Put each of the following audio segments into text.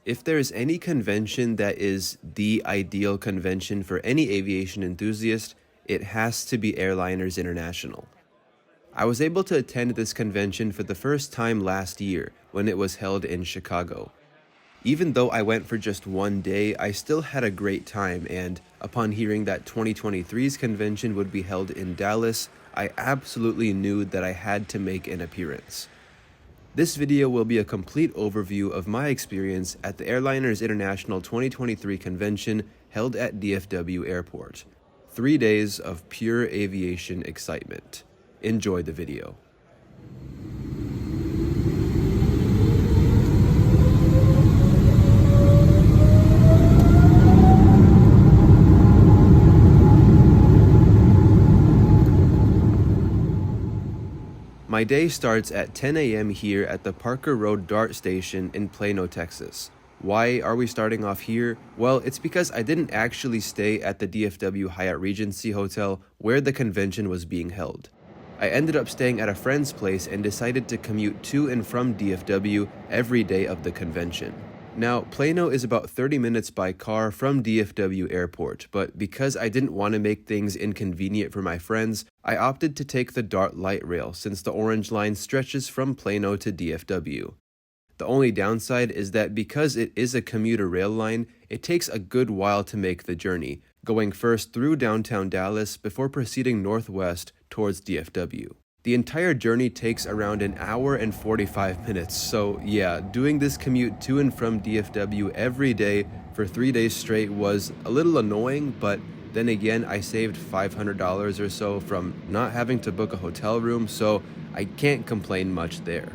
If there's any convention that is the ideal convention for any aviation enthusiast, it has to be Airliners International. I was able to attend this convention for the first time last year when it was held in Chicago. Even though I went for just one day, I still had a great time, and upon hearing that 2023's convention would be held in Dallas, I absolutely knew that I had to make an appearance. This video will be a complete overview of my experience at the Airliners International 2023 convention held at DFW Airport. 3 days of pure aviation excitement. Enjoy the video. My day starts at 10 a.m. here at the Parker Road DART station in Plano, Texas. Why are we starting off here? Well, it's because I didn't actually stay at the DFW Hyatt Regency Hotel where the convention was being held. I ended up staying at a friend's place and decided to commute to and from DFW every day of the convention. Now, Plano is about 30 minutes by car from DFW Airport, but because I didn't want to make things inconvenient for my friends, I opted to take the DART light rail since the orange line stretches from Plano to DFW. The only downside is that because it is a commuter rail line, it takes a good while to make the journey, going first through downtown Dallas before proceeding northwest towards DFW. The entire journey takes around an hour and 45 minutes, so yeah, doing this commute to and from DFW every day for 3 days straight was a little annoying, but then again, I saved $500 or so from not having to book a hotel room, so I can't complain much there.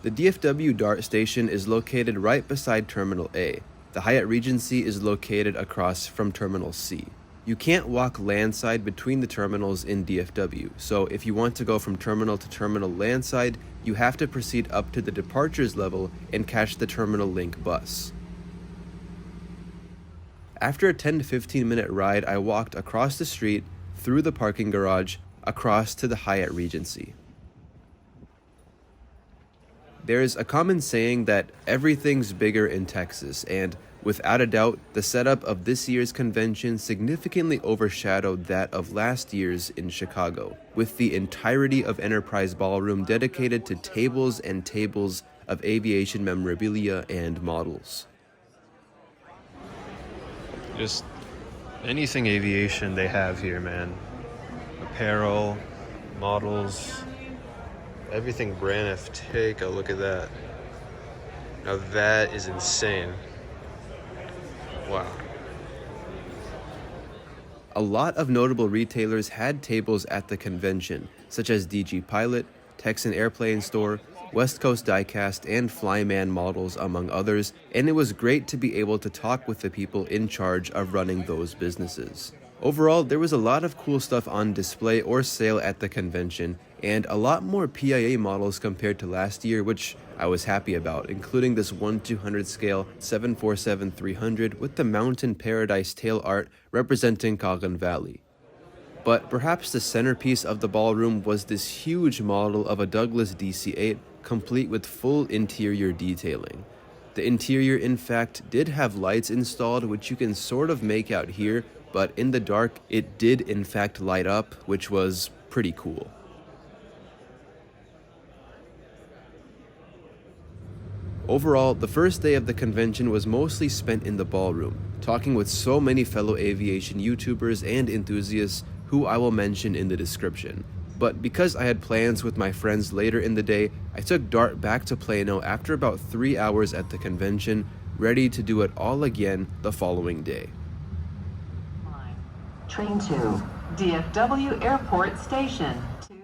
The DFW DART station is located right beside Terminal A. The Hyatt Regency is located across from Terminal C. You can't walk landside between the terminals in DFW, so if you want to go from terminal to terminal landside, you have to proceed up to the departures level and catch the Terminal Link bus. After a 10 to 15 minute ride, I walked across the street, through the parking garage, across to the Hyatt Regency. There's a common saying that everything's bigger in Texas, and without a doubt, the setup of this year's convention significantly overshadowed that of last year's in Chicago, with the entirety of Enterprise Ballroom dedicated to tables and tables of aviation memorabilia and models. Just anything aviation they have here, man. Apparel, models, everything brand. Take a look at that. Now that is insane. Wow. A lot of notable retailers had tables at the convention, such as DG Pilot, Texan Airplane Store, West Coast Diecast, and Flyman Models, among others, and it was great to be able to talk with the people in charge of running those businesses. Overall, there was a lot of cool stuff on display or sale at the convention, and a lot more PIA models compared to last year, which I was happy about, including this 1/200 scale 747-300 with the Mountain Paradise tail art representing Kagan Valley. But perhaps the centerpiece of the ballroom was this huge model of a Douglas DC-8, complete with full interior detailing. The interior, in fact, did have lights installed, which you can sort of make out here, but in the dark, it did in fact light up, which was pretty cool. Overall, the first day of the convention was mostly spent in the ballroom, talking with so many fellow aviation YouTubers and enthusiasts who I will mention in the description. But because I had plans with my friends later in the day, I took DART back to Plano after about 3 hours at the convention, ready to do it all again the following day. Train to DFW Airport Station.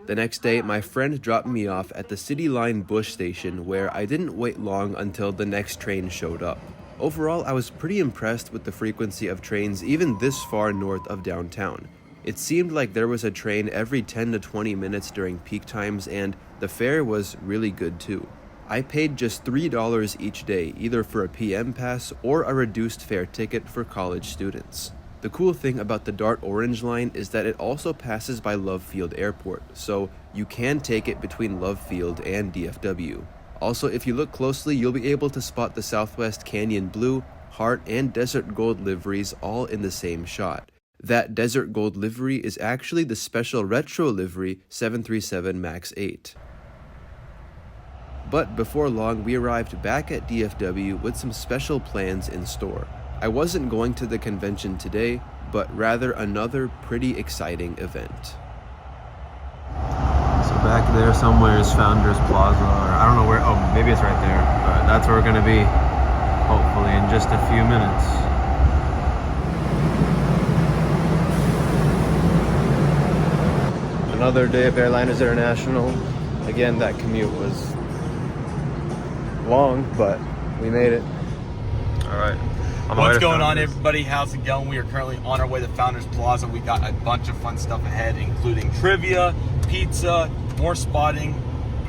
The next day, my friend dropped me off at the City Line Bush Station, where I didn't wait long until the next train showed up. Overall, I was pretty impressed with the frequency of trains even this far north of downtown. It seemed like there was a train every 10 to 20 minutes during peak times, and the fare was really good too. I paid just $3 each day, either for a PM pass or a reduced fare ticket for college students. The cool thing about the Dart Orange line is that it also passes by Love Field Airport, so you can take it between Love Field and DFW. Also, if you look closely, you'll be able to spot the Southwest Canyon Blue, Heart, and Desert Gold liveries all in the same shot. That Desert Gold livery is actually the special retro livery 737 MAX 8. But before long, we arrived back at DFW with some special plans in store. I wasn't going to the convention today, but rather another pretty exciting event. So back there somewhere is Founders Plaza, or I don't know where, oh, maybe it's right there, but that's where we're gonna be, hopefully in just a few minutes. Another day of Airliners International. Again, that commute was long, but we made it. All right. What's going on, everybody? How's it going? We are currently on our way to Founders Plaza. We got a bunch of fun stuff ahead, including trivia, pizza, more spotting,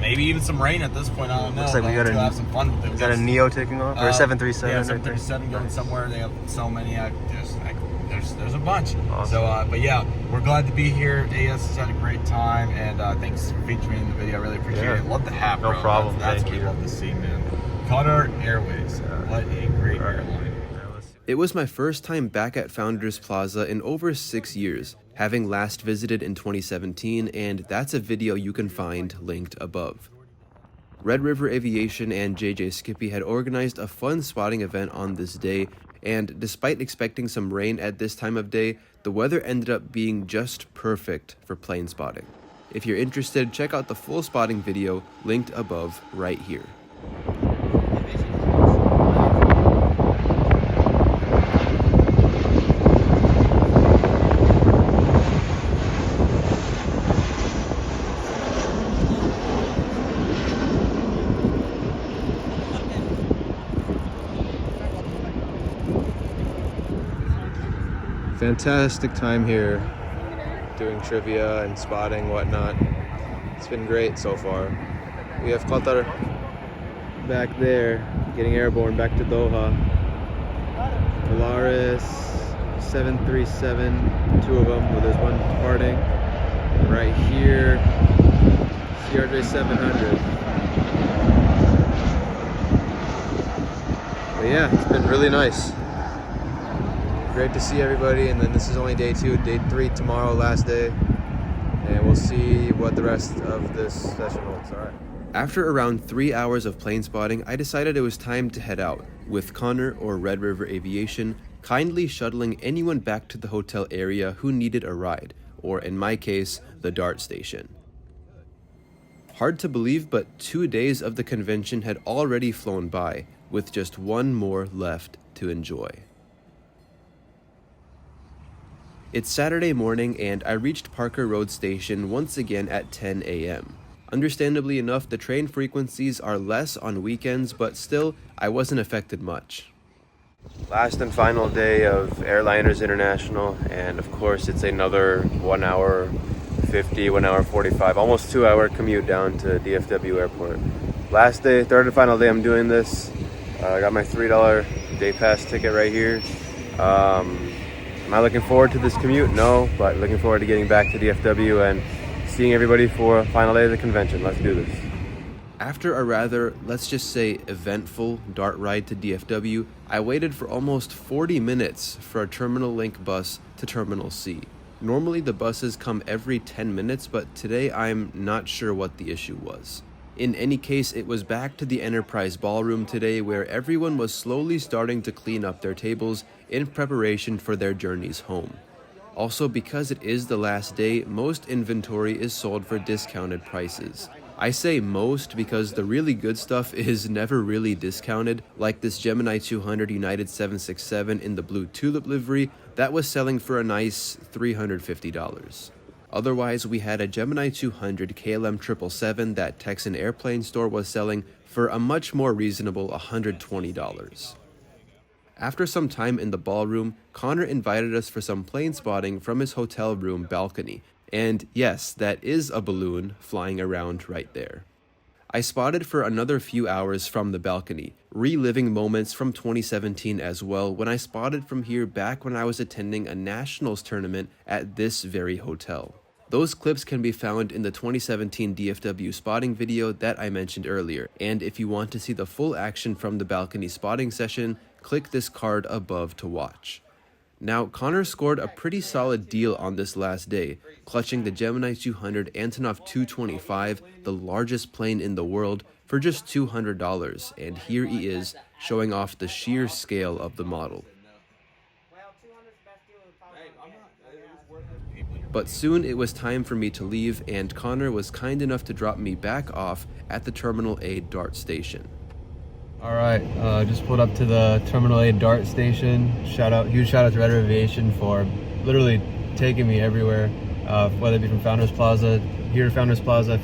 maybe even some rain at this point. I don't know. Looks like we got have some fun with it. Is that a Neo taking off? Or a 737? Yeah, 737 going somewhere. They have so many. There's a bunch. Awesome. So, but yeah, we're glad to be here. AS has had a great time, and thanks for featuring in the video. I really appreciate it. Love the hat, bro. No problem. That's what we love to see, man. Qatar Airways. What a great airline. It was my first time back at Founders Plaza in over 6 years, having last visited in 2017, and that's a video you can find linked above. Red River Aviation and JJ Skippy had organized a fun spotting event on this day, and despite expecting some rain at this time of day, the weather ended up being just perfect for plane spotting. If you're interested, check out the full spotting video linked above right here. Fantastic time here doing trivia and spotting, whatnot. It's been great so far. We have Qatar back there getting airborne back to Doha. Polaris 737, two of them, well, there's one departing. Right here, CRJ700. But yeah, it's been really nice. Great to see everybody, and then this is only day 2, day 3 tomorrow, last day, and we'll see what the rest of this session holds. All right. After around 3 hours of plane spotting, I decided it was time to head out, with Connor or Red River Aviation kindly shuttling anyone back to the hotel area who needed a ride, or in my case, the DART station. Hard to believe, but 2 days of the convention had already flown by, with just one more left to enjoy. It's Saturday morning, and I reached Parker Road Station once again at 10 a.m. Understandably enough, the train frequencies are less on weekends, but still, I wasn't affected much. Last and final day of Airliners International, and of course it's another 1 hour 50, 1 hour 45, almost 2 hour commute down to DFW Airport. Last day, third and final day I'm doing this. I got my $3 day pass ticket right here. Am I looking forward to this commute? No, but looking forward to getting back to DFW and seeing everybody for final day of the convention. Let's do this. After a rather, let's just say, eventful DART ride to DFW, I waited for almost 40 minutes for a Terminal Link bus to Terminal C. Normally the buses come every 10 minutes, but today I'm not sure what the issue was. In any case, it was back to the Enterprise Ballroom today, where everyone was slowly starting to clean up their tables in preparation for their journeys home. Also, because it is the last day, most inventory is sold for discounted prices. I say most because the really good stuff is never really discounted, like this Gemini 200 United 767 in the blue tulip livery that was selling for a nice $350. Otherwise, we had a Gemini 200 KLM 777 that Texan Airplane Store was selling for a much more reasonable $120. After some time in the ballroom, Connor invited us for some plane spotting from his hotel room balcony. And yes, that is a balloon flying around right there. I spotted for another few hours from the balcony, reliving moments from 2017 as well when I spotted from here back when I was attending a nationals tournament at this very hotel. Those clips can be found in the 2017 DFW spotting video that I mentioned earlier, and if you want to see the full action from the balcony spotting session, click this card above to watch. Now, Connor scored a pretty solid deal on this last day, clutching the Gemini 200 Antonov 225, the largest plane in the world, for just $200, and here he is, showing off the sheer scale of the model. But soon it was time for me to leave, and Connor was kind enough to drop me back off at the Terminal A DART station. Alright, just pulled up to the Terminal A DART station. Huge shout out to Aviation for literally taking me everywhere, whether it be from Founders Plaza, here to Founders Plaza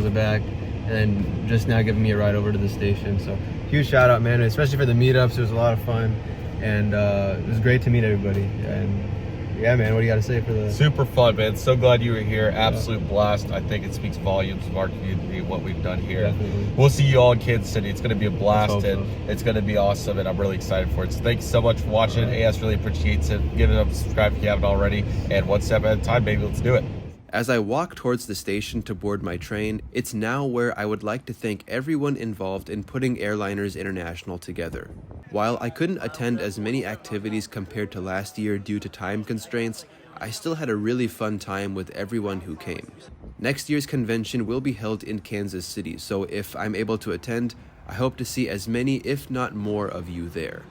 back, and then just now giving me a ride over to the station. So huge shout out, man, especially for the meetups. It was a lot of fun, and it was great to meet everybody. And yeah, man, what do you got to say for the... Super fun, man. So glad you were here. Absolute blast. I think it speaks volumes of our community, what we've done here. Definitely. We'll see you all in Kansas City. It's going to be a blast, so. and it's going to be awesome, and I'm really excited for it. So thank you so much for watching. AS really appreciates it. Give it a subscribe if you haven't already, and one step at a time, baby. Let's do it. As I walk towards the station to board my train, it's now where I would like to thank everyone involved in putting Airliners International together. While I couldn't attend as many activities compared to last year due to time constraints, I still had a really fun time with everyone who came. Next year's convention will be held in Kansas City, so if I'm able to attend, I hope to see as many, if not more, of you there.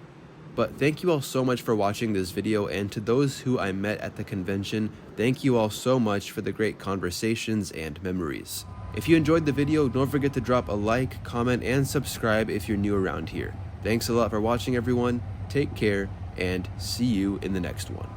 But thank you all so much for watching this video, and to those who I met at the convention, thank you all so much for the great conversations and memories. If you enjoyed the video, don't forget to drop a like, comment, and subscribe if you're new around here. Thanks a lot for watching, everyone. Take care, and see you in the next one.